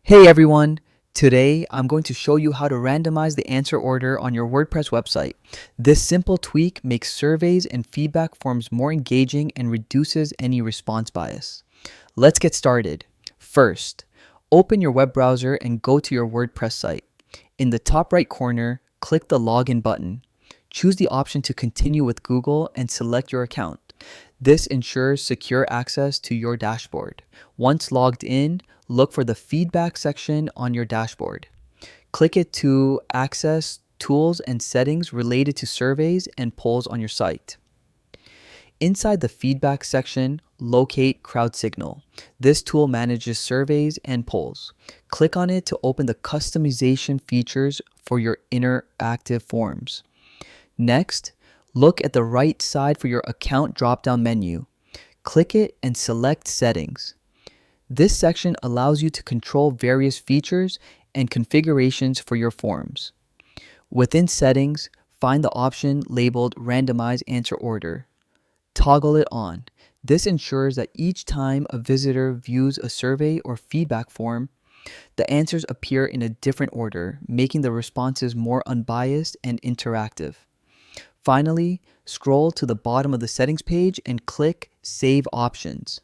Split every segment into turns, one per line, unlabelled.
Hey everyone! Today I'm going to show you how to randomize the answer order on your WordPress website. This simple tweak makes surveys and feedback forms more engaging and reduces any response bias. Let's get started. First, open your web browser and go to your WordPress site. In the top right corner, click the Login button. Choose the option to continue with Google and select your account. This ensures secure access to your dashboard. Once logged in, look for the feedback section on your dashboard. Click it to access tools and settings related to surveys and polls on your site. Inside the feedback section, locate Crowd Signal. This tool manages surveys and polls. Click on it to open the customization features for your interactive forms. Next, look at the right side for your account drop-down menu. Click it and select Settings. This section allows you to control various features and configurations for your forms. Within Settings, find the option labeled Randomize Answer Order. Toggle it on. This ensures that each time a visitor views a survey or feedback form, the answers appear in a different order, making the responses more unbiased and interactive. Finally, scroll to the bottom of the settings page and click Save Options.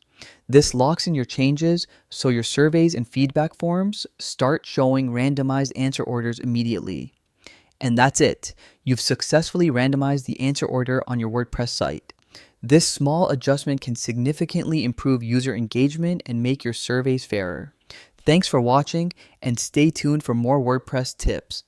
This locks in your changes so your surveys and feedback forms start showing randomized answer orders immediately. And that's it. You've successfully randomized the answer order on your WordPress site. This small adjustment can significantly improve user engagement and make your surveys fairer. Thanks for watching and stay tuned for more WordPress tips.